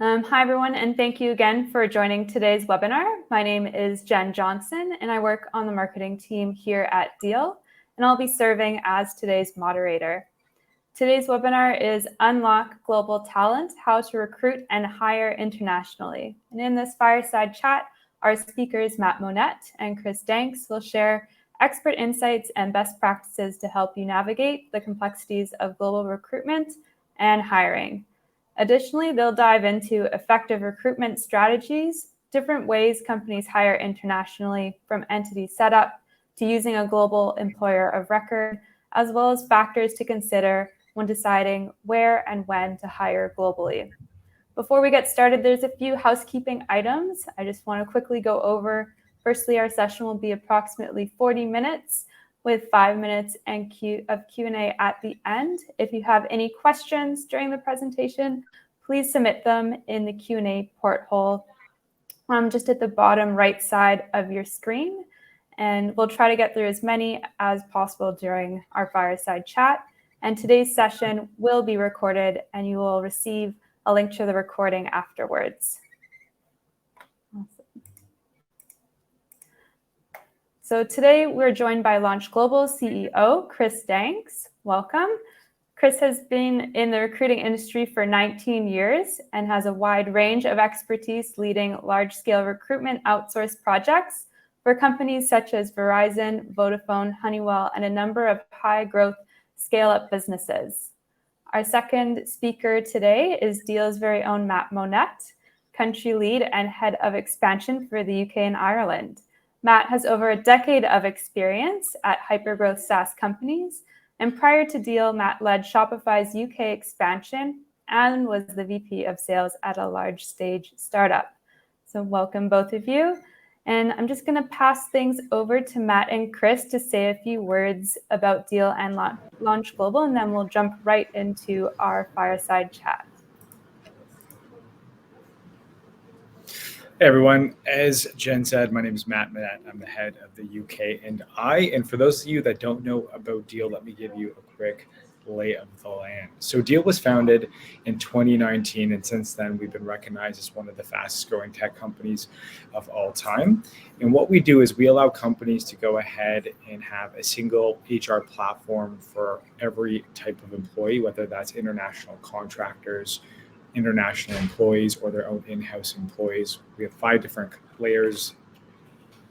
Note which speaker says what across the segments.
Speaker 1: Hi, everyone, and thank you again for joining today's webinar. My name is Jen Johnson, and I work on the marketing team here at Deel, and I'll be serving as today's moderator. Today's webinar is Unlock Global Talent, How to Recruit and Hire Internationally. And in this fireside chat, our speakers, Matt Monette and Chris Danks, will share expert insights and best practices to help you navigate the complexities of global recruitment and hiring. Additionally, they'll dive into effective recruitment strategies, different ways companies hire internationally, from entity setup to using a global employer of record, as well as factors to consider when deciding where and when to hire globally. Before we get started, there's a few housekeeping items I just want to quickly go over. Firstly, our session will be approximately 40 minutes with 5 minutes of Q&A at the end. If you have any questions during the presentation, please submit them in the Q&A porthole just at the bottom right side of your screen. And we'll try to get through as many as possible during our fireside chat. And today's session will be recorded, and you will receive a link to the recording afterwards. Awesome. So today we're joined by Launch Global CEO, Chris Danks. Welcome. Chris has been in the recruiting industry for 19 years and has a wide range of expertise leading large-scale recruitment outsource projects for companies such as Verizon, Vodafone, Honeywell, and a number of high-growth scale-up businesses. Our second speaker today is Deel's very own Matt Monette, country lead and head of expansion for the UK and Ireland. Matt has over a decade of experience at hypergrowth SaaS companies, and prior to Deel, Matt led Shopify's UK expansion and was the VP of sales at a large stage startup. So welcome both of you. And I'm just going to pass things over to Matt and Chris to say a few words about Deel and Launch Global, and then we'll jump right into our fireside chat.
Speaker 2: Hey everyone, as Jen said, my name is Matt Monette. I'm the head of the UK and I. And for those of you that don't know about Deel, let me give you a quick lay of the land. So Deel was founded in 2019, and since then we've been recognized as one of the fastest growing tech companies of all time. And what we do is we allow companies to go ahead and have a single HR platform for every type of employee, whether that's international contractors, international employees, or their own in-house employees. We have 5 different layers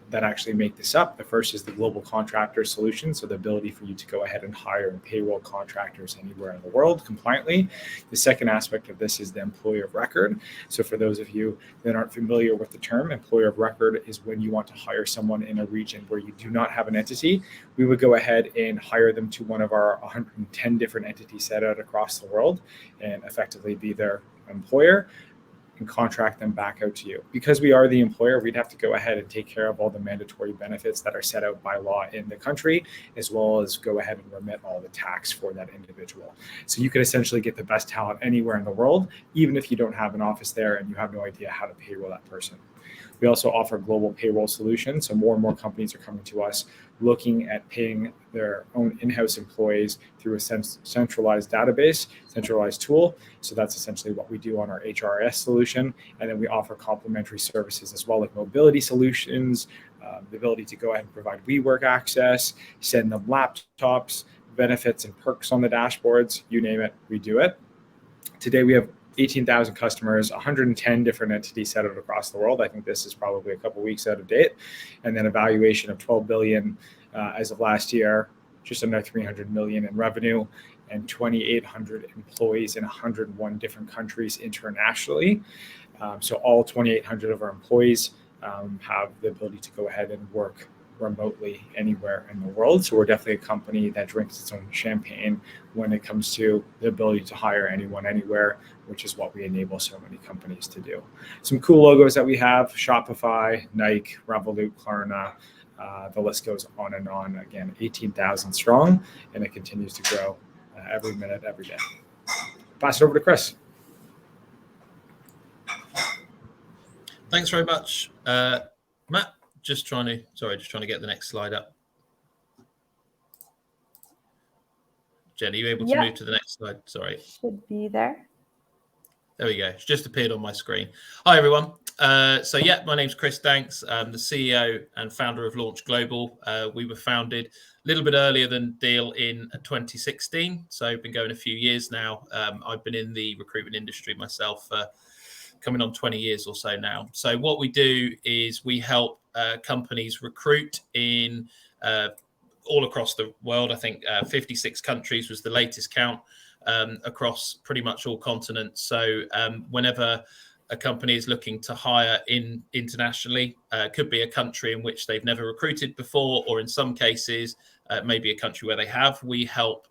Speaker 2: that actually make this up. The first is the global contractor solution, so the ability for you to go ahead and hire and payroll contractors anywhere in the world compliantly. The second aspect of this is the employer of record. So for those of you that aren't familiar with the term, employer of record is when you want to hire someone in a region where you do not have an entity. We would go ahead and hire them to one of our 110 different entities set out across the world and effectively be their employer and contract them back out to you. Because we are the employer, we'd have to go ahead and take care of all the mandatory benefits that are set out by law in the country, as well as go ahead and remit all the tax for that individual. So you could essentially get the best talent anywhere in the world, even if you don't have an office there and you have no idea how to payroll that person. We also offer global payroll solutions. So more and more companies are coming to us looking at paying their own in-house employees through a centralized database, centralized tool. So that's essentially what we do on our HRS solution. And then we offer complementary services as well, like mobility solutions, the ability to go ahead and provide WeWork access, send them laptops, benefits and perks on the dashboards, you name it, we do it. Today we have 18,000 customers, 110 different entities set out across the world. I think this is probably a couple weeks out of date. And then a valuation of 12 billion as of last year, just under 300 million in revenue, and 2,800 employees in 101 different countries internationally. So all 2,800 of our employees have the ability to go ahead and work remotely anywhere in the world. So we're definitely a company that drinks its own champagne when it comes to the ability to hire anyone anywhere, which is what we enable so many companies to do. Some cool logos that we have: Shopify, Nike, Revolut, Klarna. The list goes on and on. Again, 18,000 strong, and it continues to grow every minute, every day. Pass it over to Chris.
Speaker 3: Thanks very much, Matt. Just trying to get the next slide up. Jen, are you able to move to the next slide? Sorry.
Speaker 1: Should be there.
Speaker 3: There we go. It's just appeared on my screen. Hi, everyone. So yeah, my name's Chris Danks. I'm the CEO and founder of Launch Global. We were founded a little bit earlier than Deal in 2016. So I've been going a few years now. I've been in the recruitment industry myself for coming on 20 years or so now. So what we do is we help companies recruit in all across the world. I think 56 countries was the latest count. Across pretty much all continents. So whenever a company is looking to hire internationally, could be a country in which they've never recruited before, or in some cases, maybe a country where they have, we help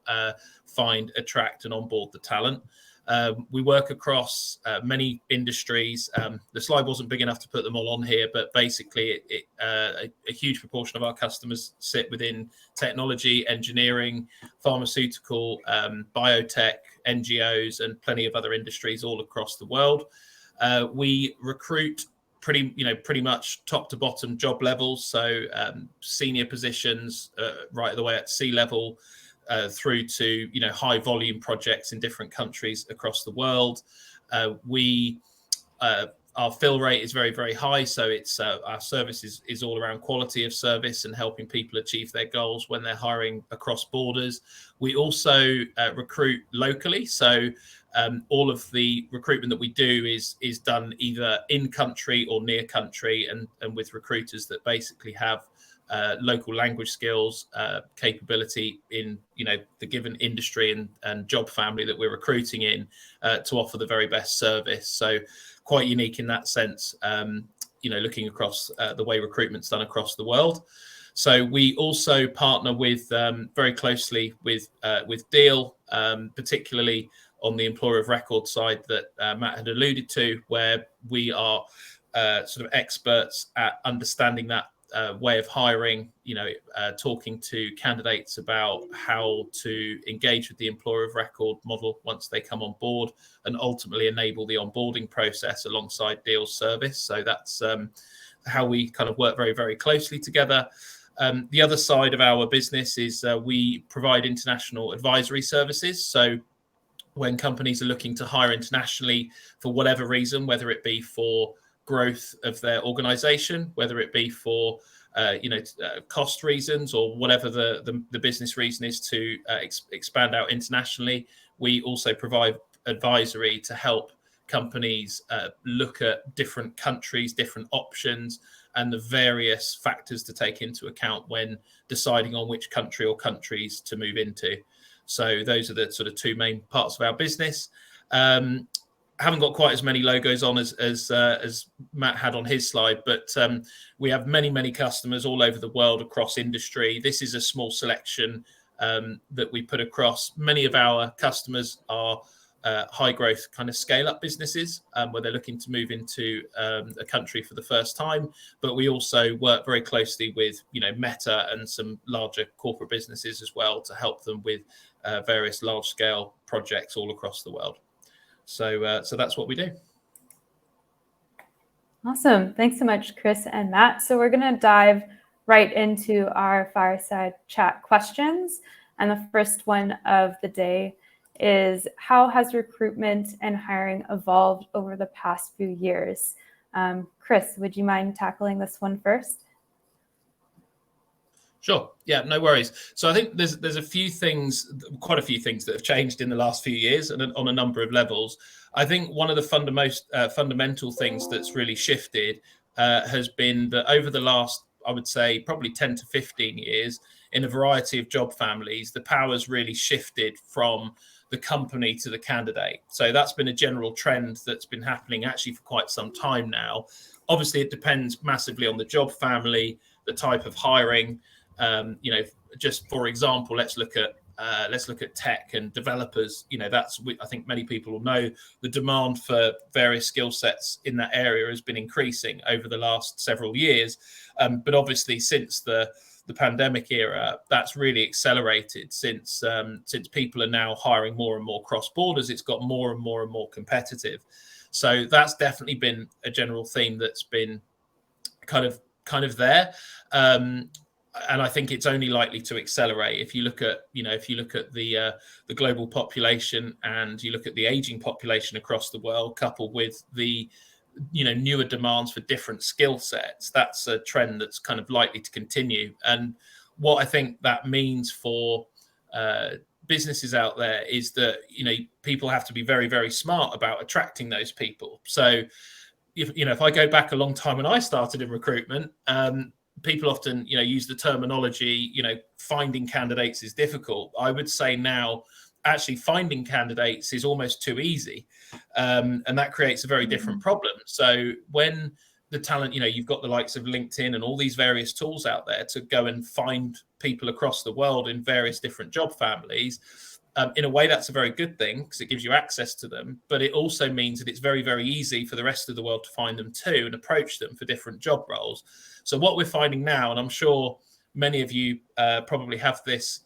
Speaker 3: find, attract and onboard the talent. We work across many industries. The slide wasn't big enough to put them all on here, but basically a huge proportion of our customers sit within technology, engineering, pharmaceutical, biotech, NGOs, and plenty of other industries all across the world. We recruit pretty much top to bottom job levels, so senior positions right the way at C-level, through to high volume projects in different countries across the world. Our fill rate is very, very high, so it's our service is all around quality of service and helping people achieve their goals when they're hiring across borders. We also recruit locally, so all of the recruitment that we do is done either in country or near country, and with recruiters that basically have local language skills, capability in the given industry and job family that we're recruiting in, to offer the very best service. So quite unique in that sense, looking across the way recruitment's done across the world. So we also partner with very closely with Deal, particularly on the employer of record side that Matt had alluded to, where we are sort of experts at understanding that way of hiring, talking to candidates about how to engage with the employer of record model once they come on board, and ultimately enable the onboarding process alongside Deal's service. So that's how we kind of work very, very closely together. The other side of our business is we provide international advisory services. So when companies are looking to hire internationally for whatever reason, whether it be for growth of their organization, whether it be for cost reasons, or whatever the business reason is to expand out internationally, we also provide advisory to help companies look at different countries, different options, and the various factors to take into account when deciding on which country or countries to move into. So those are the sort of two main parts of our business. Haven't got quite as many logos on as Matt had on his slide, but we have many customers all over the world across industry. This is a small selection that we put across. Many of our customers are high growth kind of scale up businesses where they're looking to move into a country for the first time. But we also work very closely with Meta and some larger corporate businesses as well to help them with various large scale projects all across the world. So that's what we do.
Speaker 1: Awesome. Thanks so much, Chris and Matt. So we're going to dive right into our fireside chat questions. And the first one of the day is, how has recruitment and hiring evolved over the past few years? Chris, would you mind tackling this one first?
Speaker 3: Sure. Yeah, no worries. So I think there's quite a few things that have changed in the last few years, and on a number of levels. I think one of the fundamental things that's really shifted has been that over the last, I would say, probably 10 to 15 years, in a variety of job families, the power's really shifted from the company to the candidate. So that's been a general trend that's been happening actually for quite some time now. Obviously, it depends massively on the job family, the type of hiring. Just for example, let's look at tech and developers. I think many people will know the demand for various skill sets in that area has been increasing over the last several years. But obviously, since the pandemic era, that's really accelerated since people are now hiring more and more cross borders. It's got more and more competitive. So that's definitely been a general theme that's been kind of there. and I think it's only likely to accelerate. If you look at, the global population and you look at the aging population across the world, coupled with the newer demands for different skill sets, that's a trend that's kind of likely to continue. And what I think that means for businesses out there is that people have to be very, very smart about attracting those people. So if I go back a long time when I started in recruitment, people often use the terminology finding candidates is difficult. I would say now actually finding candidates is almost too easy, and that creates a very different problem. So when the talent, you've got the likes of LinkedIn and all these various tools out there to go and find people across the world in various different job families. In a way, that's a very good thing because it gives you access to them, but it also means that it's very, very easy for the rest of the world to find them too and approach them for different job roles. So what we're finding now, and I'm sure many of you probably have this,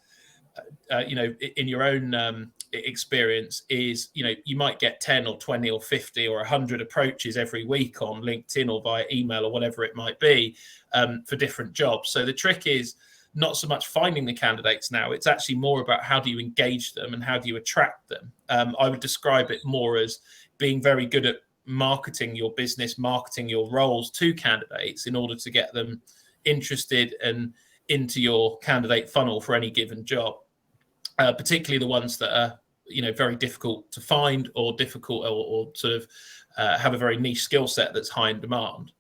Speaker 3: in your own experience, is you might get 10 or 20 or 50 or 100 approaches every week on LinkedIn or via email or whatever it might be for different jobs. So the trick is not so much finding the candidates now, it's actually more about how do you engage them and how do you attract them. I would describe it more as being very good at marketing your business, marketing your roles to candidates in order to get them interested and into your candidate funnel for any given job, particularly the ones that are very difficult to find or difficult or sort of have a very niche skill set that's high in demand.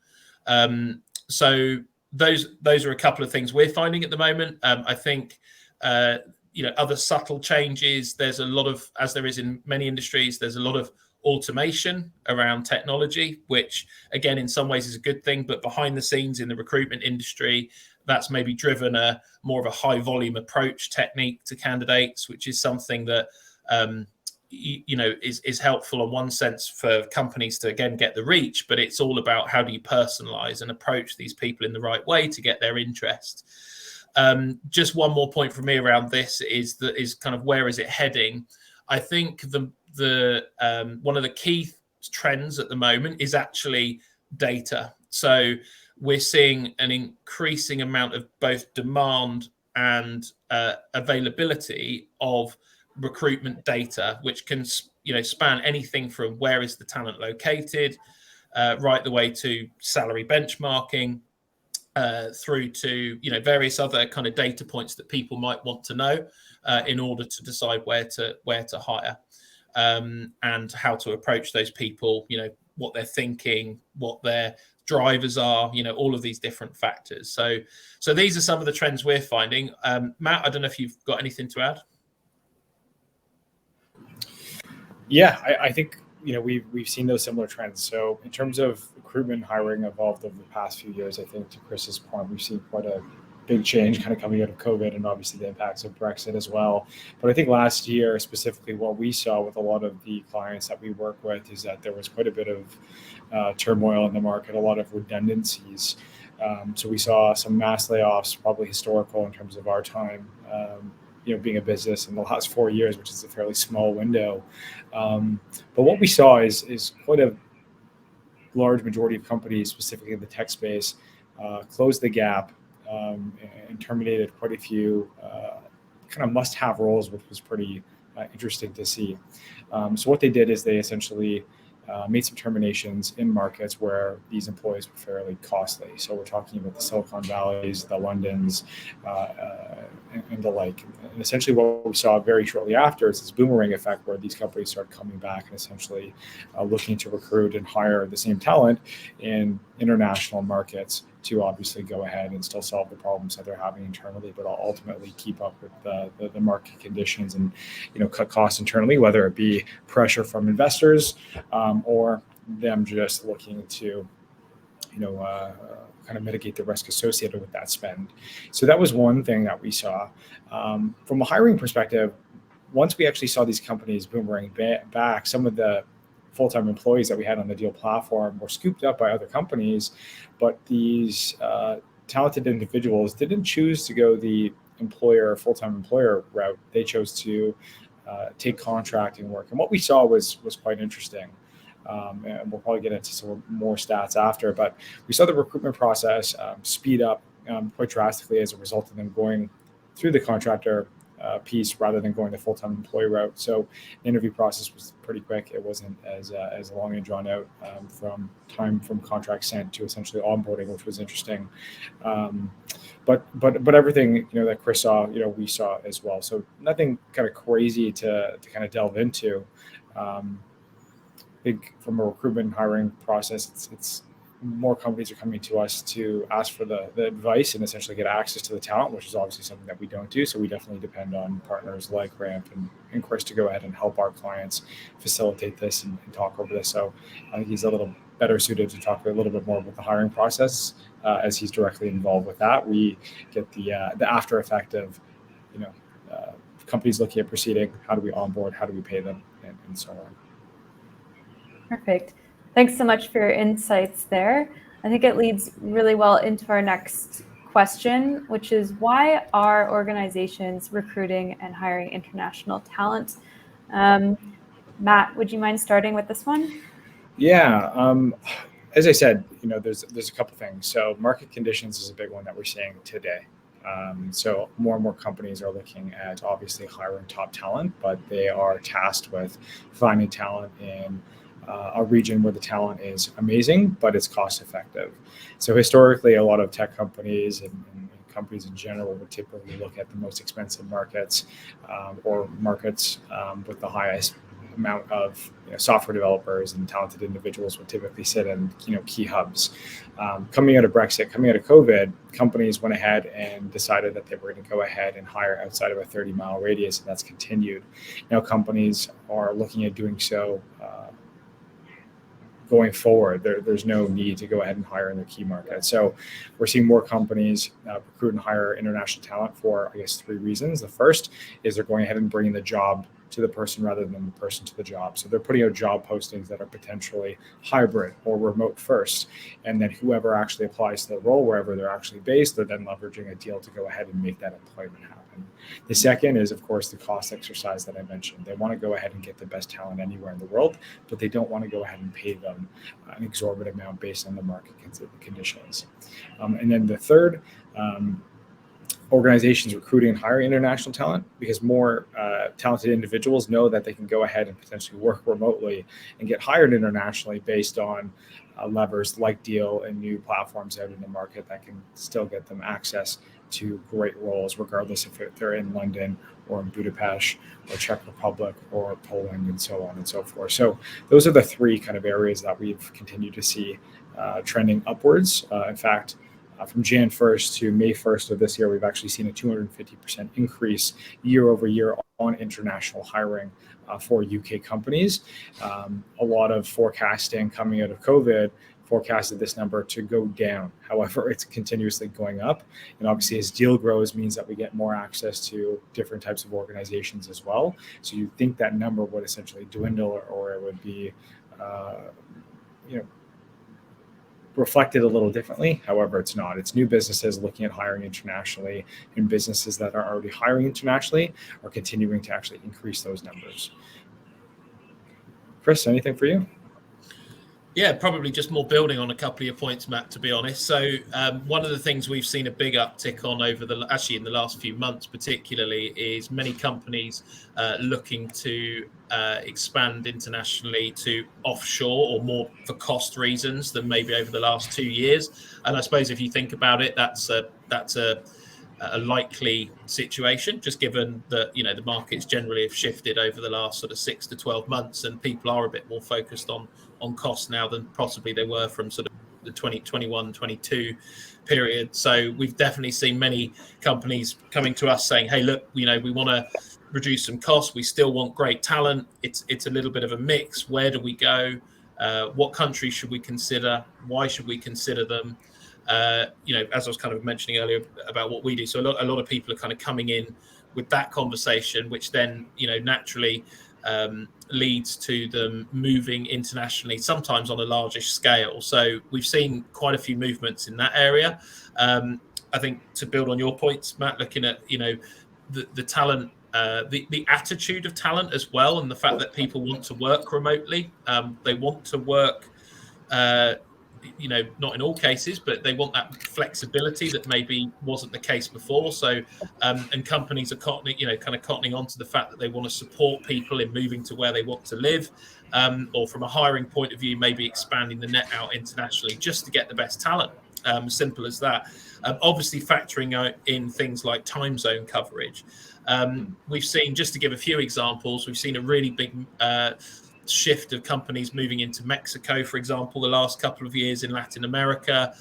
Speaker 3: So those are a couple of things we're finding at the moment. I think other subtle changes. There's a lot of, as there is in many industries, there's a lot of automation around technology, which again in some ways is a good thing, but behind the scenes in the recruitment industry, that's maybe driven a more of a high volume approach technique to candidates, which is something that is helpful in one sense for companies to again get the reach, but it's all about how do you personalize and approach these people in the right way to get their interest. Just one more point from me around this is kind of where is it heading? I think the one of the key trends at the moment is actually data. So we're seeing an increasing amount of both demand and availability of recruitment data, which can span anything from where is the talent located, right the way to salary benchmarking, through to various other kind of data points that people might want to know in order to decide where to hire, and how to approach those people, what they're thinking, what their drivers are, all of these different factors. So these are some of the trends we're finding. Matt, I don't know if you've got anything to add.
Speaker 2: Yeah, I think we've seen those similar trends. So in terms of recruitment hiring evolved over the past few years, I think to Chris's point, we've seen quite a big change kind of coming out of COVID and obviously the impacts of Brexit as well. But I think last year specifically, what we saw with a lot of the clients that we work with is that there was quite a bit of turmoil in the market, a lot of redundancies. So we saw some mass layoffs, probably historical in terms of our time, being a business in the last 4 years, which is a fairly small window. But what we saw is quite a large majority of companies, specifically in the tech space, closed the gap and terminated quite a few kind of must-have roles, which was pretty interesting to see. So what they did is they essentially made some terminations in markets where these employees were fairly costly. So we're talking about the Silicon Valleys, the Londons, and the like. And essentially what we saw very shortly after is this boomerang effect where these companies started coming back and essentially looking to recruit and hire the same talent in international markets to obviously go ahead and still solve the problems that they're having internally, but ultimately keep up with the market conditions and cut costs internally, whether it be pressure from investors or them just looking to kind of mitigate the risk associated with that spend. So that was one thing that we saw. From a hiring perspective, once we actually saw these companies boomerang back, some of the full-time employees that we had on the Deal platform were scooped up by other companies, but these talented individuals didn't choose to go the full-time employer route. They chose to take contracting work. And what we saw was quite interesting. And we'll probably get into some more stats after, but we saw the recruitment process speed up quite drastically as a result of them going through the contractor piece rather than going the full-time employee route. So the interview process was pretty quick. It wasn't as long and drawn out from time from contract sent to essentially onboarding, which was interesting. But everything that Chris saw, we saw as well. So nothing kind of crazy to kind of delve into. I think from a recruitment and hiring process, it's more companies are coming to us to ask for the advice and essentially get access to the talent, which is obviously something that we don't do. So we definitely depend on partners like Ramp and Chris to go ahead and help our clients facilitate this and talk over this. So I think he's a little better suited to talk a little bit more about the hiring process as he's directly involved with that. We get the after effect of, companies looking at proceeding, how do we onboard, how do we pay them, and so on.
Speaker 1: Perfect. Thanks so much for your insights there. I think it leads really well into our next question, which is why are organizations recruiting and hiring international talent? Matt, would you mind starting with this one?
Speaker 2: Yeah. As I said, there's a couple things. So market conditions is a big one that we're seeing today. So more and more companies are looking at obviously hiring top talent, but they are tasked with finding talent in a region where the talent is amazing, but it's cost effective. So historically, a lot of tech companies and companies in general would typically look at the most expensive markets or markets with the highest amount of software developers and talented individuals would typically sit in key hubs. Coming out of Brexit, coming out of COVID, companies went ahead and decided that they were going to go ahead and hire outside of a 30-mile radius, and that's continued. Now companies are looking at doing so going forward. There's no need to go ahead and hire in their key markets. So we're seeing more companies recruit and hire international talent for, I guess, 3 reasons. The first is they're going ahead and bringing the job to the person rather than the person to the job. So they're putting out job postings that are potentially hybrid or remote first. And then whoever actually applies to the role, wherever they're actually based, they're then leveraging a deal to go ahead and make that employment happen. The second is, of course, the cost exercise that I mentioned. They want to go ahead and get the best talent anywhere in the world, but they don't want to go ahead and pay them an exorbitant amount based on the market conditions. And then the third, organizations recruiting and hiring international talent, because more talented individuals know that they can go ahead and potentially work remotely and get hired internationally based on levers like Deal and new platforms out in the market that can still get them access to great roles, regardless if they're in London or in Budapest or Czech Republic or Poland and so on and so forth. So those are the 3 kind of areas that we've continued to see trending upwards. In fact, from Jan 1st to May 1st of this year, we've actually seen a 250% increase year over year on international hiring for UK companies. A lot of forecasting coming out of COVID forecasted this number to go down. However, it's continuously going up. And obviously, as Deal grows, means that we get more access to different types of organizations as well. So you think that number would essentially dwindle or it would be, reflected a little differently. However, it's not. It's new businesses looking at hiring internationally, and businesses that are already hiring internationally are continuing to actually increase those numbers. Chris, anything for you?
Speaker 3: Yeah, probably just more building on a couple of your points, Matt, to be honest. So one of the things we've seen a big uptick on in the last few months particularly is many companies looking to expand internationally to offshore or more for cost reasons than maybe over the last 2 years. And I suppose if you think about it, that's a likely situation, just given that the markets generally have shifted over the last sort of 6 to 12 months, and people are a bit more focused on costs now than possibly they were from sort of the 2021-22 period. So we've definitely seen many companies coming to us saying, hey, look, we want to reduce some costs. We still want great talent. It's a little bit of a mix. Where do we go? What countries should we consider? Why should we consider them? As I was kind of mentioning earlier about what we do. So a lot of people are kind of coming in with that conversation, which then, naturally leads to them moving internationally, sometimes on a largish scale. So we've seen quite a few movements in that area. I think to build on your points, Matt, looking at, the talent, the attitude of talent as well, and the fact that people want to work remotely. They want to work not in all cases, but they want that flexibility that maybe wasn't the case before. So, and companies are cottoning onto the fact that they want to support people in moving to where they want to live, or from a hiring point of view, maybe expanding the net out internationally just to get the best talent. Simple as that. Obviously, factoring out in things like time zone coverage. We've seen, just to give a few examples, we've seen a really big shift of companies moving into Mexico, for example, the last couple of years, in Latin America.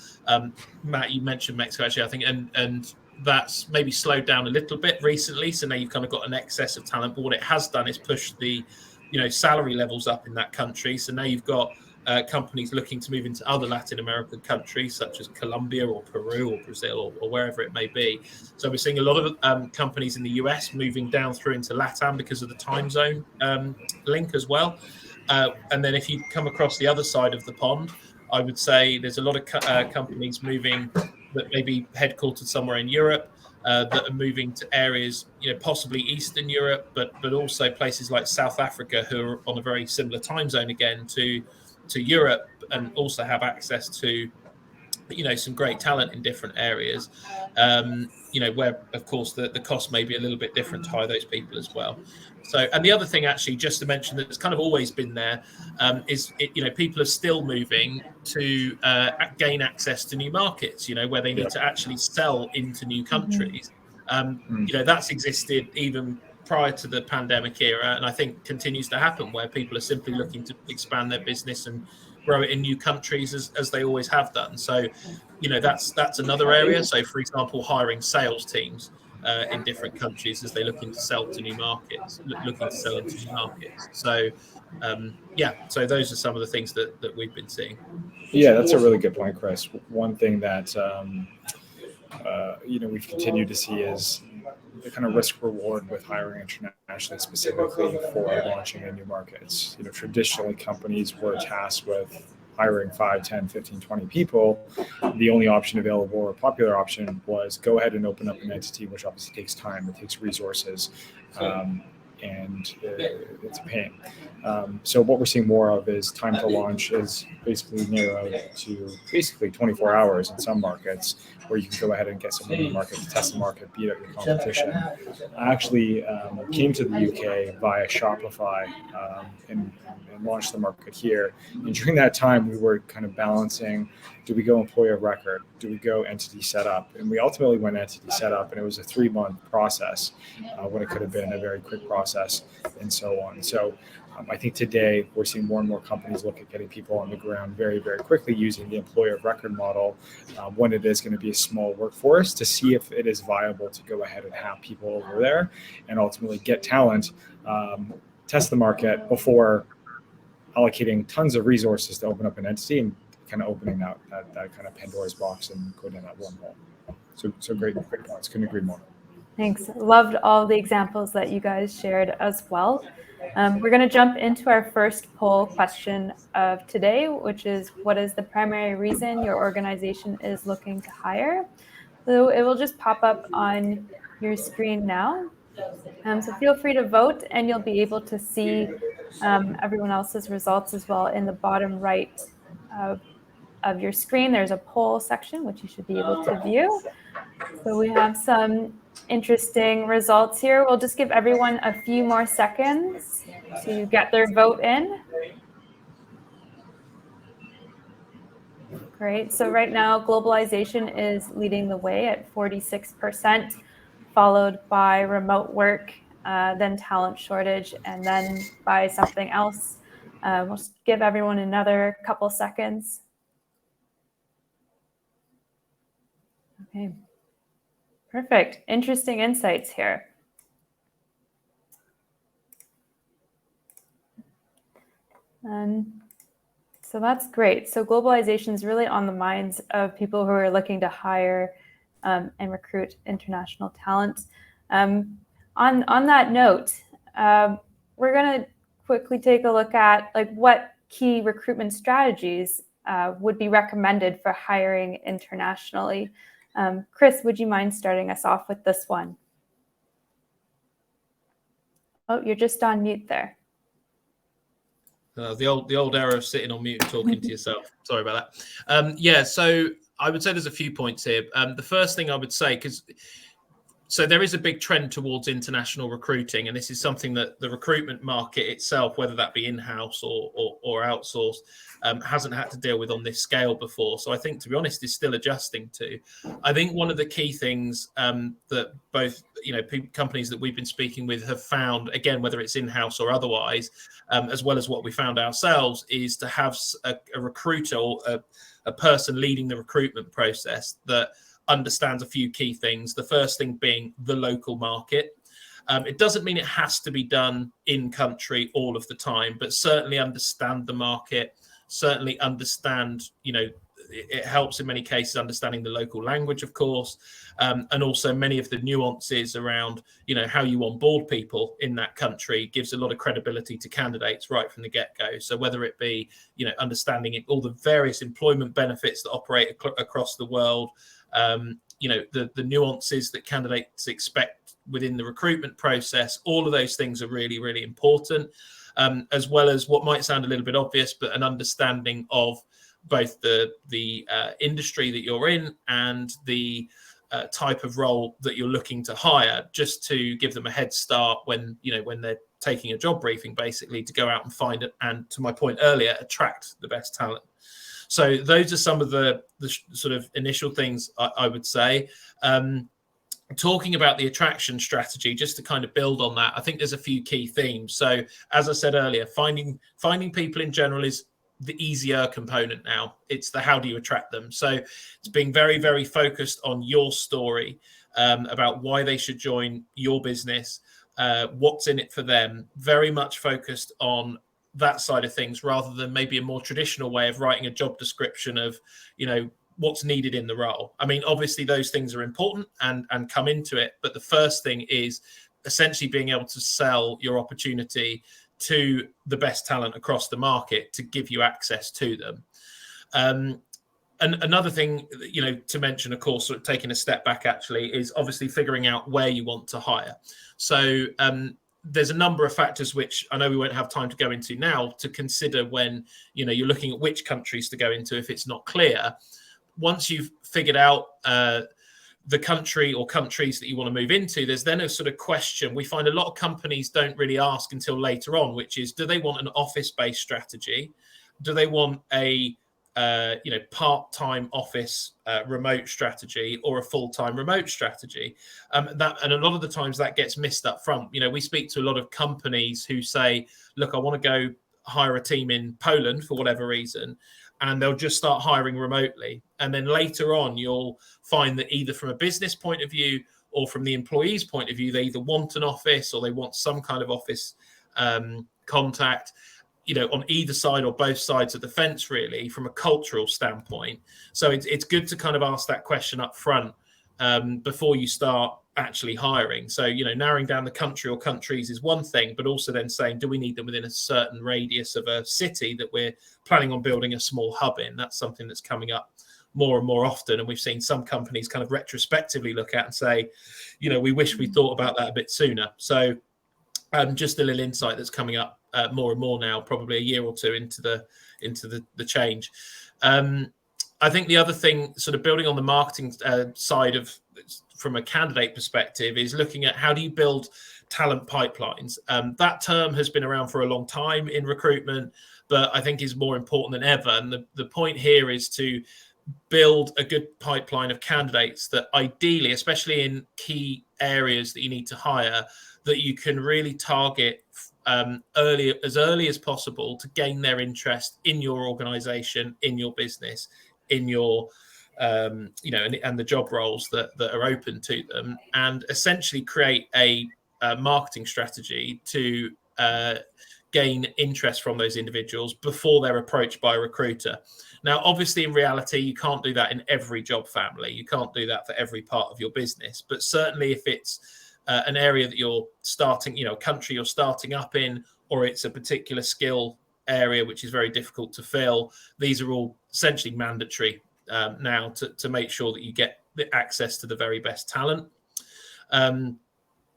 Speaker 3: Matt, you mentioned Mexico, actually, I think, and that's maybe slowed down a little bit recently. So now you've kind of got an excess of talent, but what it has done is push the salary levels up in that country. So now you've got companies looking to move into other Latin American countries, such as Colombia or Peru or Brazil or wherever it may be. So we're seeing a lot of companies in the US moving down through into LATAM because of the time zone link as well. And then if you come across the other side of the pond, I would say there's a lot of companies moving that may be headquartered somewhere in Europe, that are moving to areas, possibly Eastern Europe, but also places like South Africa, who are on a very similar time zone again to Europe, and also have access to some great talent in different areas, where of course the cost may be a little bit different to hire those people as well. So, and the other thing, actually, just to mention that it's kind of always been there, is people are still moving to gain access to new markets, where they need to actually sell into new countries. That's existed even prior to the pandemic era, and I think continues to happen, where people are simply looking to expand their business and grow it in new countries as they always have done. So, that's another area. So, for example, hiring sales teams in different countries as they looking to sell to new markets, looking to sell into new markets. So, so those are some of the things that we've been seeing.
Speaker 2: Yeah, that's a really good point, Chris. One thing that we've continued to see is the kind of risk reward with hiring internationally, specifically for launching in new markets. Traditionally, companies were tasked with hiring 5, 10, 15, 20 people. The only option available, or popular option, was go ahead and open up an entity, which obviously takes time, it takes resources, and it's a pain. So what we're seeing more of is time to launch is basically narrowed to basically 24 hours in some markets, where you can go ahead and get someone in the market to test the market, beat out your competition. I actually came to the UK via Shopify and launched the market here. And during that time, we were kind of balancing, do we go employer of record? Do we go entity setup? And we ultimately went entity setup, and it was a 3-month process when it could have been a very quick process, and so on. So I think today we're seeing more and more companies look at getting people on the ground very, very quickly using the employer of record model when it is going to be a small workforce, to see if it is viable to go ahead and have people over there and ultimately get talent, test the market before allocating tons of resources to open up an entity and kind of opening that kind of Pandora's box and go down that wormhole. So great points. Couldn't agree more.
Speaker 1: Thanks. Loved all the examples that you guys shared as well. We're going to jump into our first poll question of today, which is, what is the primary reason your organization is looking to hire? So it will just pop up on your screen now. So feel free to vote, and you'll be able to see everyone else's results as well in the bottom right of your screen. There's a poll section, which you should be able to view. So we have some interesting results here. We'll just give everyone a few more seconds to get their vote in. Great. So right now, globalization is leading the way at 46%, followed by remote work, then talent shortage, and then by something else. We'll just give everyone another couple seconds. Okay. Perfect. Interesting insights here. So that's great. So globalization is really on the minds of people who are looking to hire and recruit international talent. On that note, we're going to quickly take a look at what key recruitment strategies would be recommended for hiring internationally. Chris, would you mind starting us off with this one? Oh, you're just on mute there.
Speaker 3: The old era of sitting on mute and talking to yourself. Sorry about that. Yeah, so I would say there's a few points here. The first thing I would say, so there is a big trend towards international recruiting, and this is something that the recruitment market itself, whether that be in-house or outsourced, hasn't had to deal with on this scale before. So I think, to be honest, is still adjusting to. I think one of the key things that both companies that we've been speaking with have found, again, whether it's in-house or otherwise, as well as what we found ourselves, is to have a recruiter or a person leading the recruitment process that understands a few key things. The first thing being the local market. It doesn't mean it has to be done in country all of the time, but certainly understand the market, certainly understand, it helps in many cases understanding the local language, of course, and also many of the nuances around, how you onboard people in that country gives a lot of credibility to candidates right from the get-go. So whether it be, understanding all the various employment benefits that operate across the world, the nuances that candidates expect within the recruitment process, all of those things are really, really important, as well as what might sound a little bit obvious, but an understanding of both the industry that you're in and the type of role that you're looking to hire, just to give them a head start when they're taking a job briefing, basically, to go out and find it, and to my point earlier, attract the best talent. So those are some of the sort of initial things I would say. Talking about the attraction strategy, just to kind of build on that, I think there's a few key themes. So as I said earlier, finding people in general is the easier component now. It's the how do you attract them. So it's being very, very focused on your story, about why they should join your business, what's in it for them, very much focused on that side of things, rather than maybe a more traditional way of writing a job description of, what's needed in the role. I mean, obviously those things are important and come into it, but the first thing is essentially being able to sell your opportunity to the best talent across the market to give you access to them. And another thing, to mention, of course, sort of taking a step back actually, is obviously figuring out where you want to hire. So there's a number of factors which I know we won't have time to go into now to consider when, you're looking at which countries to go into if it's not clear. Once you've figured out the country or countries that you want to move into, there's then a sort of question we find a lot of companies don't really ask until later on, which is, do they want an office-based strategy? Do they want a part-time office remote strategy, or a full-time remote strategy? And a lot of the times that gets missed up front. We speak to a lot of companies who say, look, I want to go hire a team in Poland for whatever reason, and they'll just start hiring remotely. And then later on, you'll find that either from a business point of view or from the employee's point of view, they either want an office or they want some kind of office contact, on either side or both sides of the fence, really, from a cultural standpoint. So it's good to kind of ask that question up front before you start actually hiring. So, narrowing down the country or countries is one thing, but also then saying, do we need them within a certain radius of a city that we're planning on building a small hub in? That's something that's coming up more and more often. And we've seen some companies kind of retrospectively look at and say, we wish we thought about that a bit sooner. So just a little insight that's coming up more and more now, probably a year or two into the change. I think the other thing, sort of building on the marketing side of, from a candidate perspective, is looking at how do you build talent pipelines. That term has been around for a long time in recruitment, but I think is more important than ever. And the point here is to build a good pipeline of candidates that ideally, especially in key areas that you need to hire, that you can really target as early as possible to gain their interest in your organization, in your business, in your and the job roles that are open to them, and essentially create a marketing strategy to gain interest from those individuals before they're approached by a recruiter. Now, obviously, in reality, you can't do that in every job family. You can't do that for every part of your business. But certainly if it's an area that you're starting, country you're starting up in, or it's a particular skill area which is very difficult to fill, these are all essentially mandatory now to make sure that you get the access to the very best talent.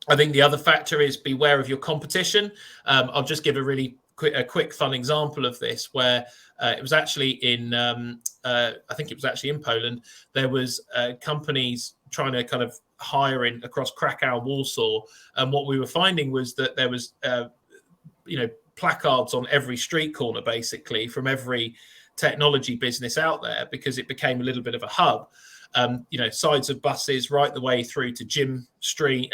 Speaker 3: I think the other factor is beware of your competition. I'll just give a really a quick fun example of this where it was actually in I think it was actually in Poland. There was companies trying to kind of hire in across Krakow, Warsaw, and what we were finding was that there was placards on every street corner basically from every technology business out there, because it became a little bit of a hub. Sides of buses right the way through to gym screens,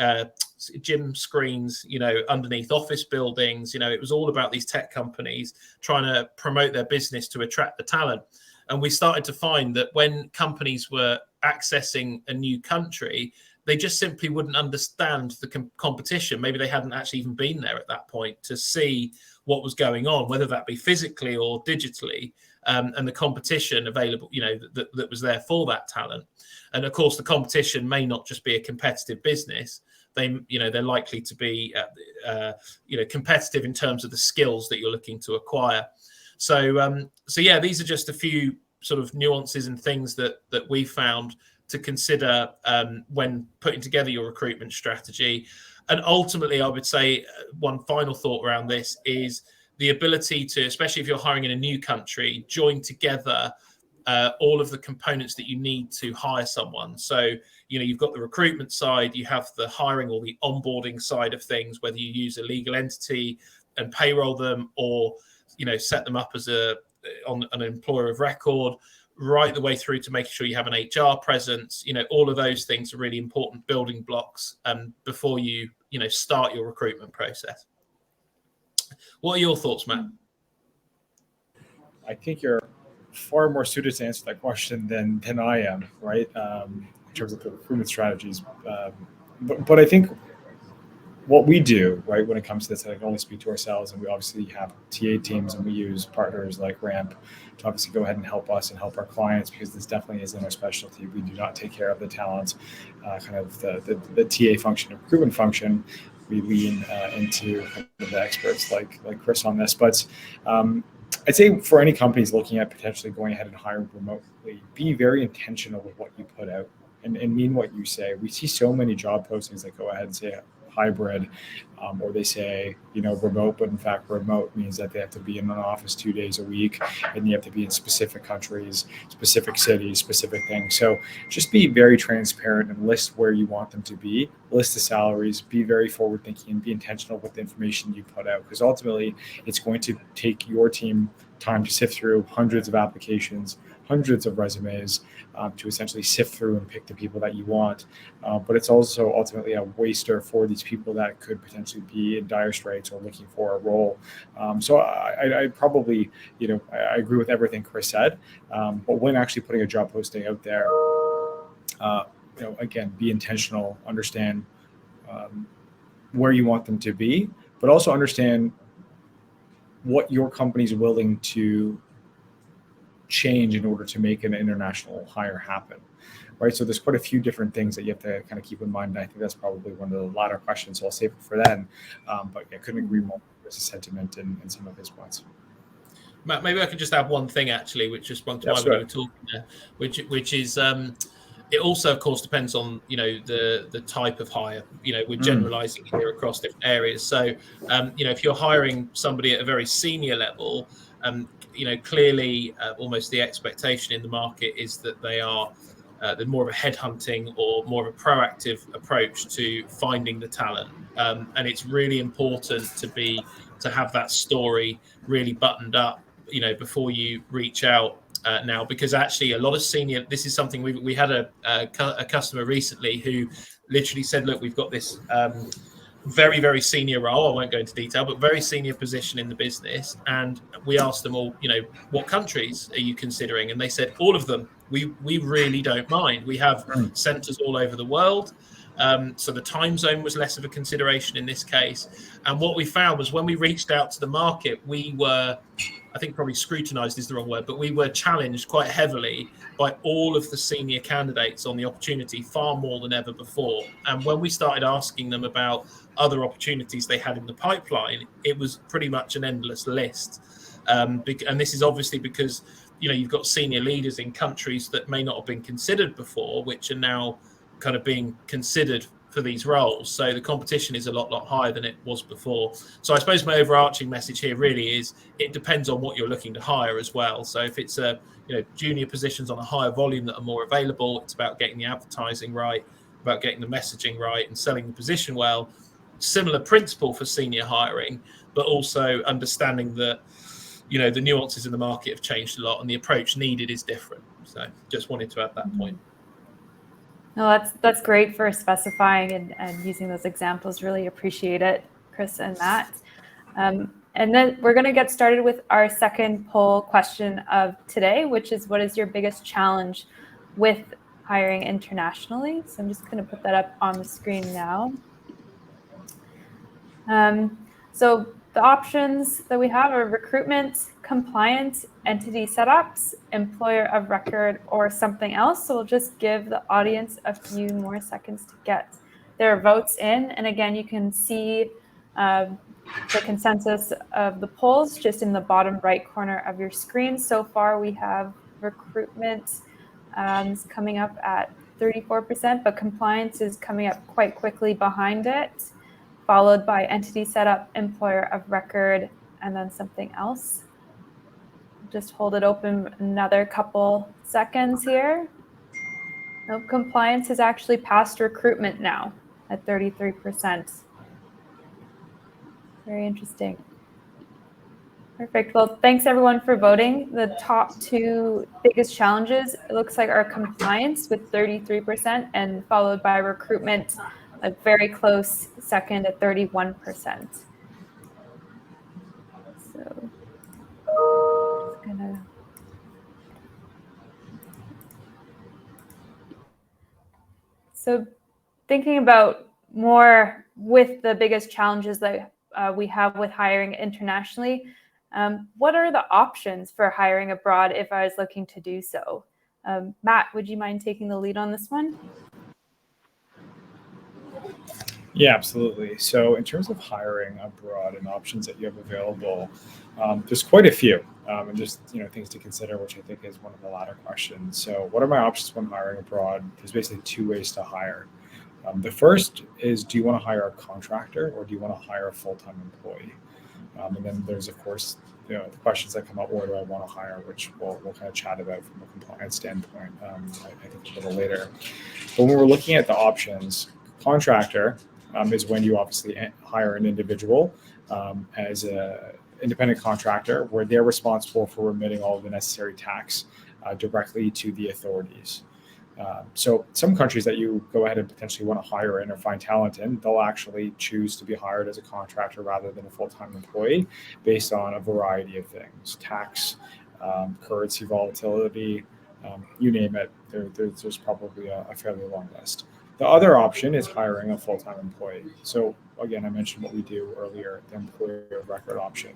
Speaker 3: underneath office buildings. It was all about these tech companies trying to promote their business to attract the talent. And we started to find that when companies were accessing a new country, they just simply wouldn't understand the competition. Maybe they hadn't actually even been there at that point to see what was going on, whether that be physically or digitally, and the competition available, that was there for that talent. And of course, the competition may not just be a competitive business. They're likely to be, competitive in terms of the skills that you're looking to acquire. So yeah, these are just a few sort of nuances and things that we found to consider when putting together your recruitment strategy. And ultimately, I would say one final thought around this is the ability to, especially if you're hiring in a new country, join together all of the components that you need to hire someone. So, you've got the recruitment side, you have the hiring or the onboarding side of things, whether you use a legal entity and payroll them, or, set them up as on an employer of record, right the way through to making sure you have an HR presence. All of those things are really important building blocks before you start your recruitment process. What are your thoughts, Matt?
Speaker 2: I think you're far more suited to answer that question than I am, right? In terms of the recruitment strategies. But I think what we do, right, when it comes to this, I can only speak to ourselves, and we obviously have TA teams, and we use partners like Ramp to obviously go ahead and help us and help our clients, because this definitely isn't our specialty. We do not take care of the talent, kind of the TA function, recruitment function. We lean into kind of the experts like Chris on this. But I'd say for any companies looking at potentially going ahead and hiring remotely, be very intentional with what you put out and mean what you say. We see so many job postings that go ahead and say hybrid, or they say, remote, but in fact, remote means that they have to be in an office 2 days a week, and you have to be in specific countries, specific cities, specific things. So just be very transparent and list where you want them to be, list the salaries, be very forward thinking, and be intentional with the information you put out, because ultimately it's going to take your team time to sift through hundreds of applications, hundreds of resumes, to essentially sift through and pick the people that you want. But it's also ultimately a waster for these people that could potentially be in dire straits or looking for a role. So I probably, I agree with everything Chris said. But when actually putting a job posting out there, again, be intentional, understand where you want them to be, but also understand what your company's willing to change in order to make an international hire happen, right? So there's quite a few different things that you have to kind of keep in mind. And I think that's probably one of the latter questions, so I'll save it for then. But I couldn't agree more with his sentiment and some of his points.
Speaker 3: Matt, maybe I could just add one thing actually, which just sprung to mind when you were talking there, which is it also, of course, depends on the type of hire. We're generalizing here across different areas. So if you're hiring somebody at a very senior level, clearly almost the expectation in the market is that they're more of a headhunting or more of a proactive approach to finding the talent. And it's really important to have that story really buttoned up, before you reach out now, because actually a lot of senior, this is something we had a customer recently who literally said, look, we've got this very, very senior role. I won't go into detail, but very senior position in the business. And we asked them all, what countries are you considering? And they said, all of them. We really don't mind. We have centers all over the world. So the time zone was less of a consideration in this case. And what we found was when we reached out to the market, we were, I think probably scrutinized is the wrong word, but we were challenged quite heavily by all of the senior candidates on the opportunity, far more than ever before. And when we started asking them about other opportunities they had in the pipeline, it was pretty much an endless list. And this is obviously because, you've got senior leaders in countries that may not have been considered before, which are now kind of being considered these roles. So the competition is a lot higher than it was before. So I suppose my overarching message here really is it depends on what you're looking to hire as well. So if it's junior positions on a higher volume that are more available, it's about getting the advertising right, about getting the messaging right and selling the position well. Similar principle for senior hiring, but also understanding that the nuances in the market have changed a lot and the approach needed is different. So just wanted to add that point.
Speaker 1: No, that's great for specifying and using those examples. Really appreciate it, Chris and Matt. And then we're going to get started with our second poll question of today, which is, what is your biggest challenge with hiring internationally? So I'm just going to put that up on the screen now. So the options that we have are recruitment, compliance, entity setups, employer of record, or something else. So we'll just give the audience a few more seconds to get their votes in. And again, you can see the consensus of the polls just in the bottom right corner of your screen. So far, we have recruitment is coming up at 34%, but compliance is coming up quite quickly behind it, followed by entity setup, employer of record, and then something else. Just hold it open another couple seconds here. Nope, compliance has actually passed recruitment now at 33%. Very interesting. Perfect. Well, thanks everyone for voting. The top two biggest challenges, it looks like, are compliance with 33% and followed by recruitment, a very close second at 31%. So just gonna thinking about more with the biggest challenges that we have with hiring internationally, what are the options for hiring abroad if I was looking to do so? Matt, would you mind taking the lead on this one?
Speaker 2: Yeah, absolutely. So in terms of hiring abroad and options that you have available, there's quite a few, and just things to consider, which I think is one of the latter questions. So what are my options when hiring abroad? There's basically two ways to hire. The first is, do you want to hire a contractor or do you want to hire a full-time employee? And then there's, of course, the questions that come up, where do I want to hire, which we'll kind of chat about from a compliance standpoint, I think a little later. But when we're looking at the options, contractor is when you obviously hire an individual as an independent contractor, where they're responsible for remitting all of the necessary tax directly to the authorities. So some countries that you go ahead and potentially want to hire in or find talent in, they'll actually choose to be hired as a contractor rather than a full-time employee based on a variety of things: tax, currency volatility, you name it. There's probably a fairly long list. The other option is hiring a full-time employee. So again, I mentioned what we do earlier, the employer of record option,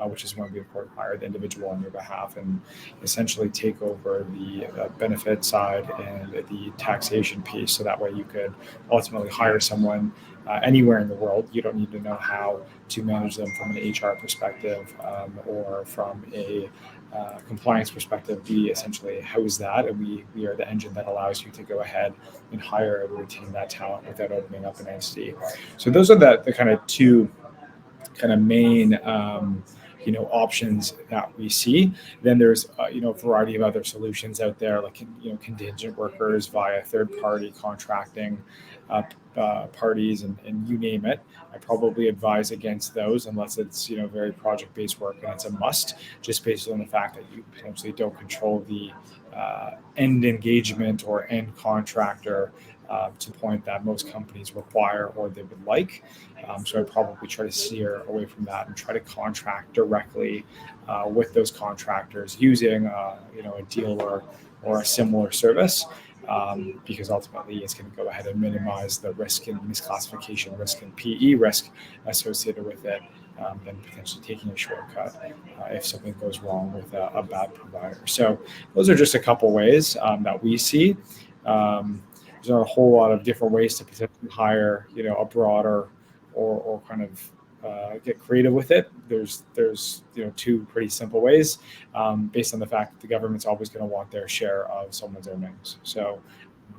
Speaker 2: which is when we, of course, hire the individual on your behalf and essentially take over the benefit side and the taxation piece. So that way you could ultimately hire someone anywhere in the world. You don't need to know how to manage them from an HR perspective or from a compliance perspective. We essentially house that, and we are the engine that allows you to go ahead and hire and retain that talent without opening up an entity. So those are the kind of two kind of main options that we see. Then there's a variety of other solutions out there, like contingent workers via third-party contracting parties, and you name it. I probably advise against those unless it's very project-based work and it's a must, just based on the fact that you potentially don't control the end engagement or end contractor to the point that most companies require or they would like. So I probably try to steer away from that and try to contract directly with those contractors using a dealer or a similar service, because ultimately it's going to go ahead and minimize the risk and misclassification risk and PE risk associated with it, than potentially taking a shortcut if something goes wrong with a bad provider. So those are just a couple ways that we see. There's not a whole lot of different ways to potentially hire, abroad or kind of get creative with it. There's two pretty simple ways, based on the fact that the government's always going to want their share of someone's earnings. So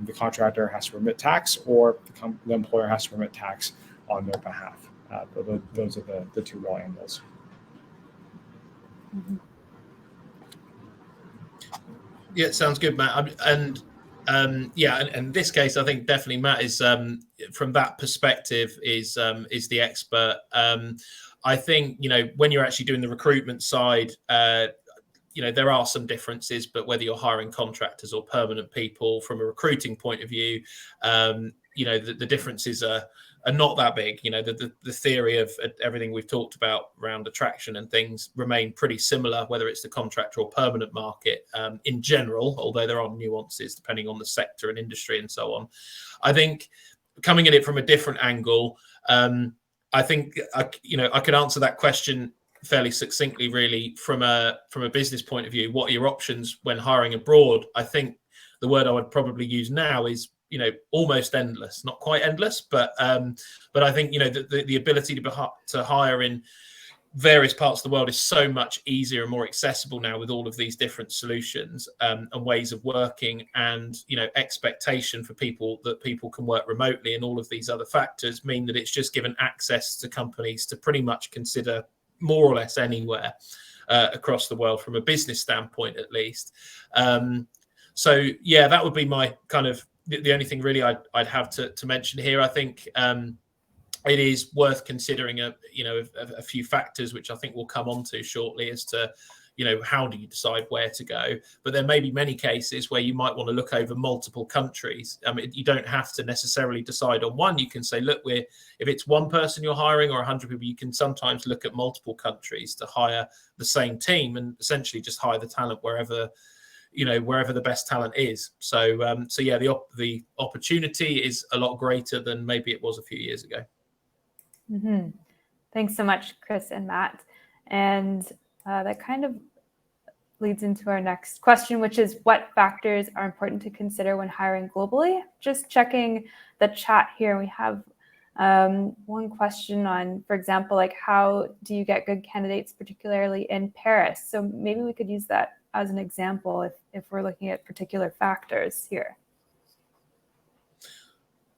Speaker 2: the contractor has to remit tax, or the employer has to remit tax on their behalf. Those are the two raw angles.
Speaker 1: Mhm.
Speaker 3: Yeah, sounds good, Matt. And in this case, I think definitely Matt is from that perspective is the expert. I think when you're actually doing the recruitment side, there are some differences, but whether you're hiring contractors or permanent people, from a recruiting point of view, the differences are not that big. The theory of everything we've talked about around attraction and things remain pretty similar, whether it's the contractor or permanent market in general, although there are nuances depending on the sector and industry and so on. I think coming at it from a different angle, I think I could answer that question fairly succinctly, really, from a business point of view. What are your options when hiring abroad? I think the word I would probably use now is almost endless. Not quite endless, but I think the ability to hire in various parts of the world is so much easier and more accessible now with all of these different solutions and ways of working, and expectation for people that people can work remotely, and all of these other factors mean that it's just given access to companies to pretty much consider more or less anywhere across the world from a business standpoint, at least. So yeah, that would be my kind of the only thing really I'd have to mention here. I think it is worth considering a few factors, which I think we'll come on to shortly, as to how do you decide where to go. But there may be many cases where you might want to look over multiple countries. You don't have to necessarily decide on one. You can say, look, if it's one person you're hiring or 100 people, you can sometimes look at multiple countries to hire the same team and essentially just hire the talent wherever the best talent is. So yeah, the opportunity is a lot greater than maybe it was a few years ago.
Speaker 1: Mm-hmm. Thanks so much, Chris and Matt. And that kind of leads into our next question, which is what factors are important to consider when hiring globally? Just checking the chat here. We have one question on, for example, like how do you get good candidates, particularly in Paris? So maybe we could use that as an example if we're looking at particular factors here.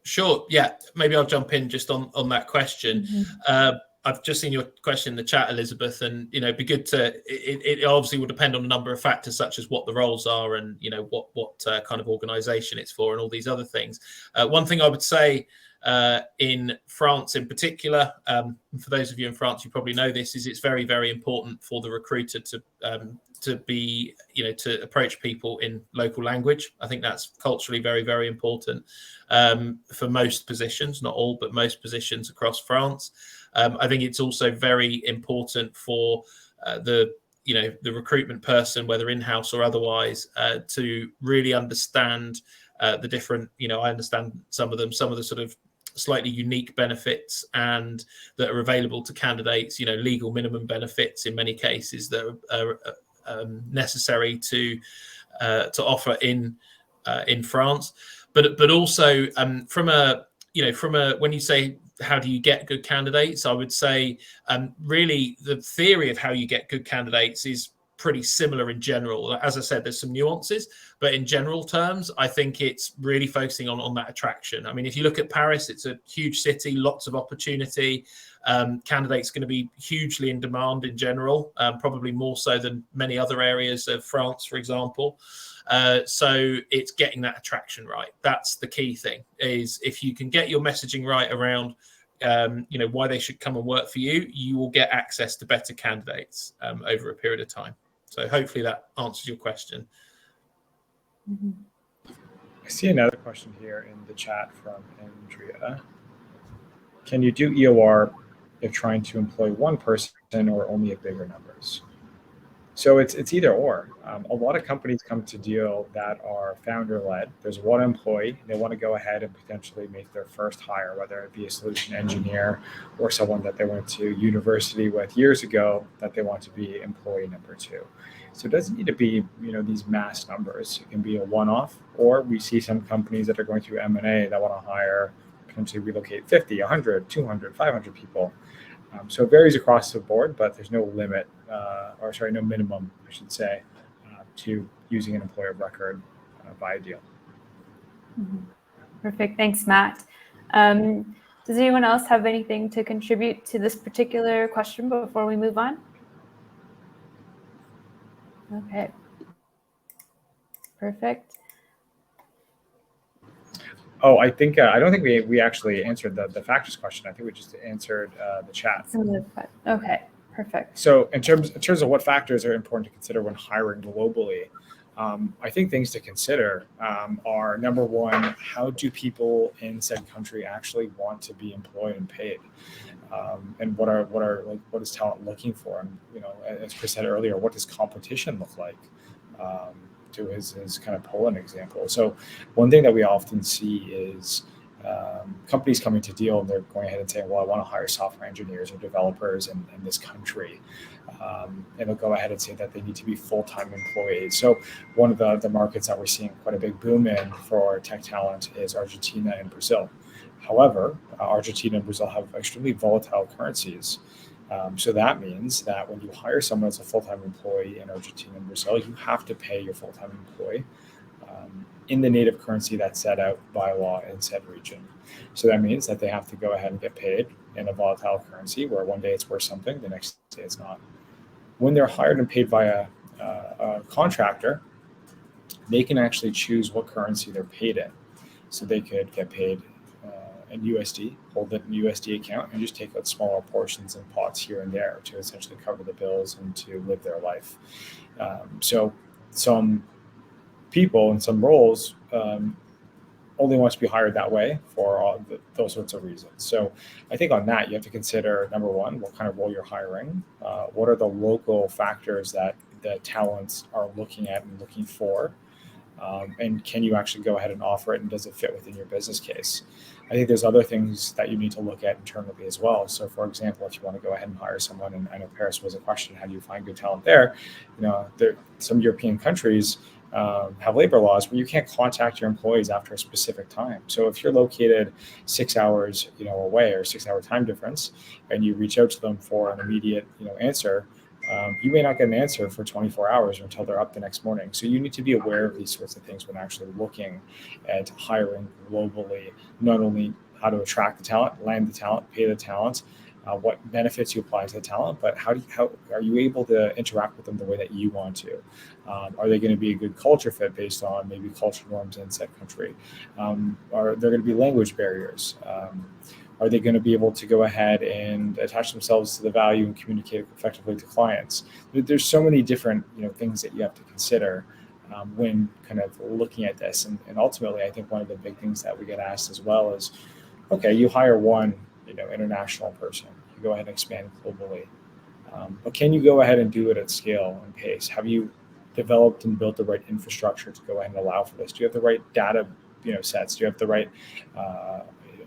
Speaker 3: Sure. Yeah. Maybe I'll jump in just on that question. Mm-hmm. I've just seen your question in the chat, Elizabeth, and it'd be good to. It obviously will depend on a number of factors, such as what the roles are and what kind of organisation it's for, and all these other things. One thing I would say in France, in particular, for those of you in France, you probably know this, is it's very, very important for the recruiter to be to approach people in local language. I think that's culturally very, very important for most positions, not all, but most positions across France. I think it's also very important for the recruitment person, whether in-house or otherwise, to really understand the different, I understand some of the sort of slightly unique benefits and that are available to candidates, legal minimum benefits in many cases that are necessary to offer in France, but also from a when you say how do you get good candidates, I would say really the theory of how you get good candidates is pretty similar in general. As I said, there's some nuances, but in general terms, I think it's really focusing on that attraction. I mean, if you look at Paris, it's a huge city, lots of opportunity. Candidates going to be hugely in demand in general, probably more so than many other areas of France, for example. So it's getting that attraction right. That's the key thing, is if you can get your messaging right around why they should come and work for you, you will get access to better candidates over a period of time. So hopefully that answers your question.
Speaker 1: Mm-hmm.
Speaker 2: I see another question here in the chat from Andrea. Can you do EOR if trying to employ one person or only at bigger numbers? So it's either or. A lot of companies come to Deal that are founder-led. There's one employee. They want to go ahead and potentially make their first hire, whether it be a solution engineer or someone that they went to university with years ago that they want to be employee number two. So it doesn't need to be these mass numbers. It can be a one-off, or we see some companies that are going through M&A that want to hire, potentially relocate 50, 100, 200, 500 people. So it varies across the board, but there's no limit, no minimum, I should say, to using an employer of record via Deal.
Speaker 1: Perfect. Thanks, Matt. Does anyone else have anything to contribute to this particular question before we move on? Okay. Perfect.
Speaker 2: Oh, I think I don't think we actually answered the factors question. I think we just answered the chat.
Speaker 1: Okay, perfect.
Speaker 2: So in terms of what factors are important to consider when hiring globally, I think things to consider are, number one, how do people in said country actually want to be employed and paid, and what is talent looking for, and as Chris said earlier, what does competition look like? To his kind of Poland example. So one thing that we often see is companies coming to Deal, and they're going ahead and saying, well, I want to hire software engineers or developers in this country. And they'll go ahead and say that they need to be full-time employees. So one of the markets that we're seeing quite a big boom in for tech talent is Argentina and Brazil. However, Argentina and Brazil have extremely volatile currencies. So that means that when you hire someone as a full-time employee in Argentina and Brazil, you have to pay your full-time employee in the native currency that's set out by law in said region. So that means that they have to go ahead and get paid in a volatile currency where one day it's worth something, the next day it's not. When they're hired and paid by a contractor, they can actually choose what currency they're paid in. So they could get paid in USD, hold it in USD account, and just take out smaller portions and pots here and there to essentially cover the bills and to live their life. So some people in some roles only want to be hired that way for those sorts of reasons. So I think on that, you have to consider, number one, what kind of role you're hiring, what are the local factors that the talents are looking at and looking for, and can you actually go ahead and offer it, and does it fit within your business case? I think there's other things that you need to look at internally as well. So for example, if you want to go ahead and hire someone, and I know Paris was a question, how do you find good talent there? Some European countries have labor laws where you can't contact your employees after a specific time. So if you're located 6 hours, away, or 6 hour time difference, and you reach out to them for an immediate, answer, you may not get an answer for 24 hours or until they're up the next morning. So you need to be aware of these sorts of things when actually looking at hiring globally, not only how to attract the talent, land the talent, pay the talent, what benefits you apply to the talent, but how are you able to interact with them the way that you want to? Are they going to be a good culture fit based on maybe cultural norms in said country? Are there going to be language barriers? Are they going to be able to go ahead and attach themselves to the value and communicate effectively to clients? There's so many different things that you have to consider when kind of looking at this. And ultimately, I think one of the big things that we get asked as well is, okay, you hire one international person, you go ahead and expand globally. But can you go ahead and do it at scale and pace? Have you developed and built the right infrastructure to go ahead and allow for this? Do you have the right data sets? Do you have the right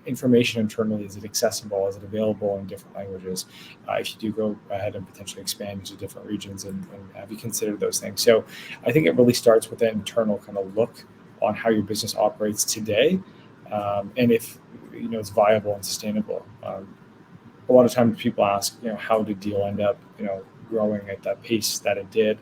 Speaker 2: information internally? Is it accessible? Is it available in different languages? If you do go ahead and potentially expand into different regions, and have you considered those things? So I think it really starts with that internal kind of look on how your business operates today, and if it's viable and sustainable. A lot of times people ask, how did Deal end up, growing at that pace that it did,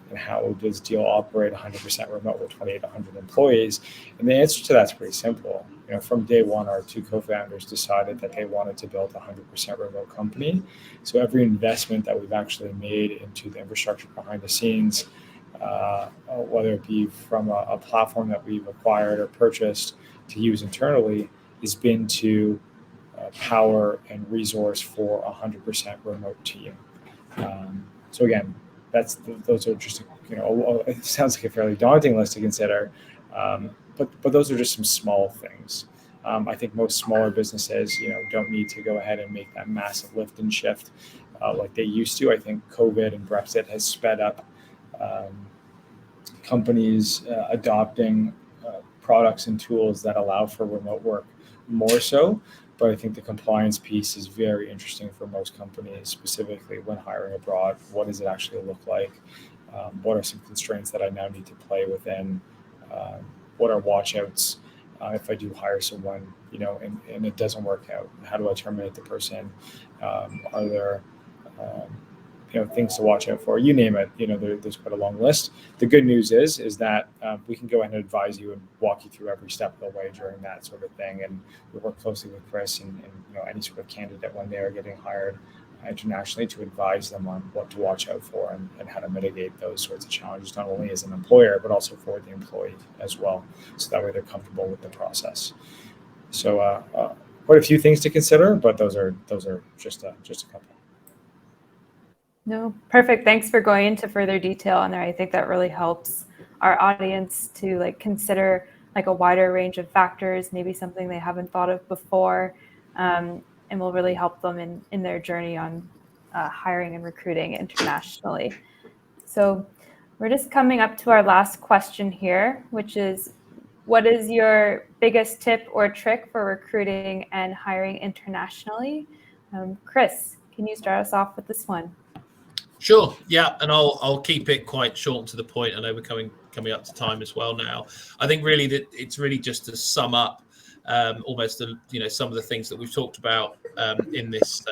Speaker 2: and how does Deal operate 100% remote with 2,800 employees? And the answer to that's pretty simple. From day one, our two co-founders decided that they wanted to build a 100% remote company. So every investment that we've actually made into the infrastructure behind the scenes, whether it be from a platform that we've acquired or purchased to use internally, has been to power and resource for a 100% remote team. So again, those are just it sounds like a fairly daunting list to consider, but those are just some small things. I think most smaller businesses don't need to go ahead and make that massive lift and shift like they used to. I think COVID and Brexit has sped up companies adopting products and tools that allow for remote work more so. But I think the compliance piece is very interesting for most companies, specifically when hiring abroad. What does it actually look like? What are some constraints that I now need to play within? What are watchouts if I do hire someone, and it doesn't work out? How do I terminate the person? Are there things to watch out for. You name it. There's quite a long list. The good news is that we can go ahead and advise you and walk you through every step of the way during that sort of thing. And we work closely with Chris and any sort of candidate when they are getting hired internationally to advise them on what to watch out for and how to mitigate those sorts of challenges, not only as an employer, but also for the employee as well. So that way they're comfortable with the process. So quite a few things to consider, but those are just a couple.
Speaker 1: No, perfect. Thanks for going into further detail on there. I think that really helps our audience to consider a wider range of factors, maybe something they haven't thought of before, and will really help them in their journey on hiring and recruiting internationally. So we're just coming up to our last question here, which is, what is your biggest tip or trick for recruiting and hiring internationally? Chris, can you start us off with this one?
Speaker 3: Sure. Yeah, and I'll keep it quite short and to the point. I know we're coming up to time as well now. I think really that it's really just to sum up almost some of the things that we've talked about in this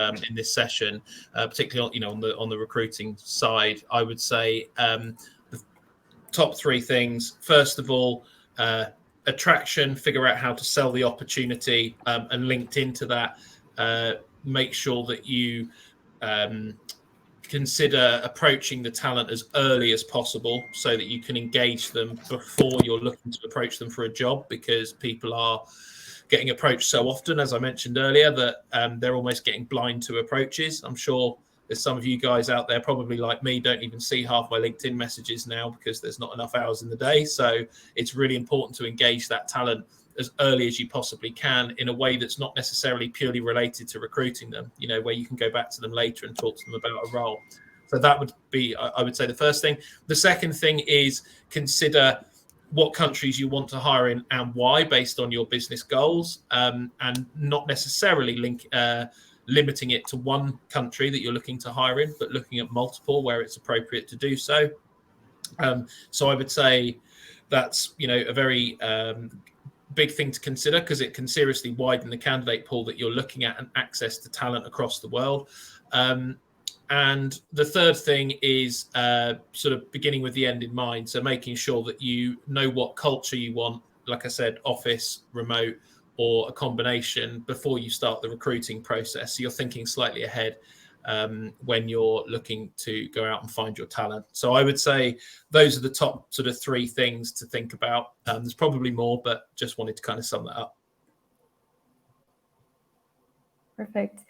Speaker 3: session, particularly on the recruiting side. I would say the top three things. First of all, attraction, figure out how to sell the opportunity, and linked into that, make sure that you consider approaching the talent as early as possible so that you can engage them before you're looking to approach them for a job, because people are getting approached so often, as I mentioned earlier, that they're almost getting blind to approaches. I'm sure there's some of you guys out there, probably like me, don't even see half my LinkedIn messages now because there's not enough hours in the day. So it's really important to engage that talent as early as you possibly can in a way that's not necessarily purely related to recruiting them, where you can go back to them later and talk to them about a role. So that would be, I would say, the first thing. The second thing is consider what countries you want to hire in and why, based on your business goals, and not necessarily limiting it to one country that you're looking to hire in, but looking at multiple where it's appropriate to do so. So I would say that's a very big thing to consider, because it can seriously widen the candidate pool that you're looking at and access to talent across the world. And the third thing is sort of beginning with the end in mind. So making sure that you know what culture you want, like I said, office, remote, or a combination, before you start the recruiting process. So you're thinking slightly ahead when you're looking to go out and find your talent. So I would say those are the top sort of three things to think about. There's probably more, but just wanted to kind of sum that up.
Speaker 1: Perfect.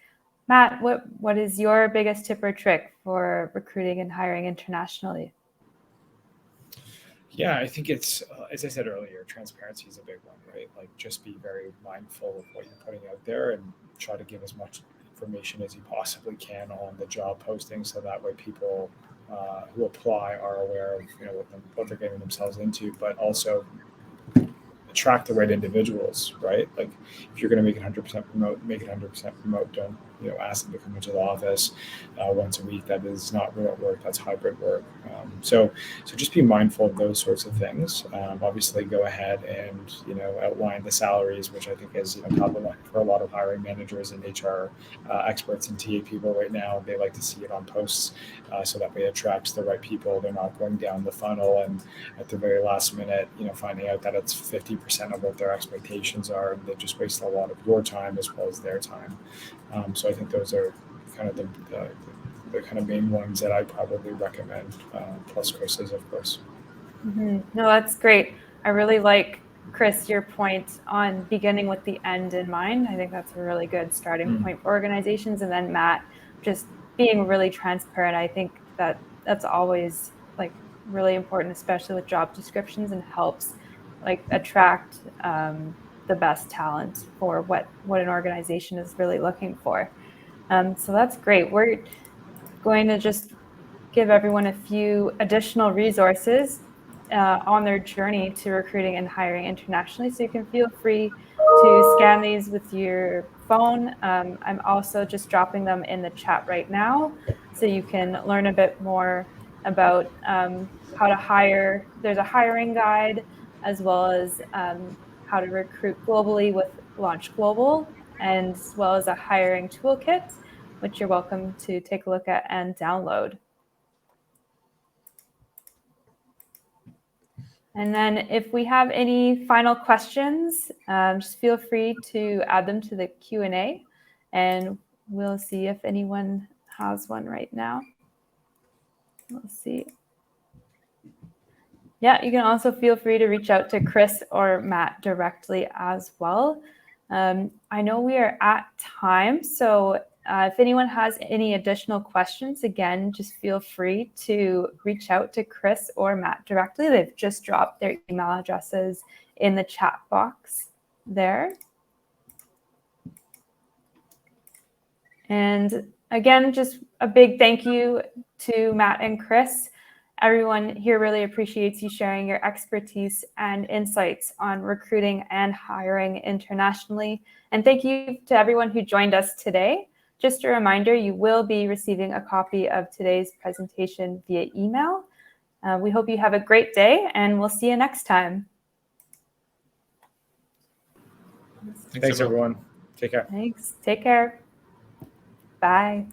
Speaker 1: Matt, what is your biggest tip or trick for recruiting and hiring internationally?
Speaker 2: Yeah, I think it's, as I said earlier, transparency is a big one, right? Just be very mindful of what you're putting out there and try to give as much information as you possibly can on the job posting, so that way people who apply are aware of what they're getting themselves into, but also attract the right individuals, right? If you're going to make it 100% remote, make it 100% remote. Don't ask them to come into the office once a week. That is not remote work. That's hybrid work. So just be mindful of those sorts of things. Obviously, go ahead and outline the salaries, which I think is top of mind for a lot of hiring managers and HR experts and TA people right now. They like to see it on posts, so that way it attracts the right people. They're not going down the funnel and at the very last minute, finding out that it's 50% of what their expectations are, and they just waste a lot of your time as well as their time. So I think those are kind of the kind of main ones that I probably recommend, plus Chris's, of course.
Speaker 1: Mm-hmm. No, that's great. I really like, Chris, your point on beginning with the end in mind. I think that's a really good starting point for organizations. And then Matt, just being really transparent. I think that's always really important, especially with job descriptions, and helps attract the best talent for what an organization is really looking for. So that's great. We're going to just give everyone a few additional resources on their journey to recruiting and hiring internationally. So you can feel free to scan these with your phone. I'm also just dropping them in the chat right now, so you can learn a bit more about how to hire. There's a hiring guide, as well as how to recruit globally with Launch Global, and as well as a hiring toolkit. which you're welcome to take a look at and download. And then if we have any final questions, just feel free to add them to the Q&A, and we'll see if anyone has one right now. Let's see. Yeah, you can also feel free to reach out to Chris or Matt directly as well. I know we are at time, so if anyone has any additional questions, again, just feel free to reach out to Chris or Matt directly. They've just dropped their email addresses in the chat box there. And again, just a big thank you to Matt and Chris. Everyone here really appreciates you sharing your expertise and insights on recruiting and hiring internationally. And thank you to everyone who joined us today. Just a reminder, you will be receiving a copy of today's presentation via email. We hope you have a great day, and we'll see you next time.
Speaker 2: Thanks everyone. Take care.
Speaker 1: Thanks. Take care. Bye.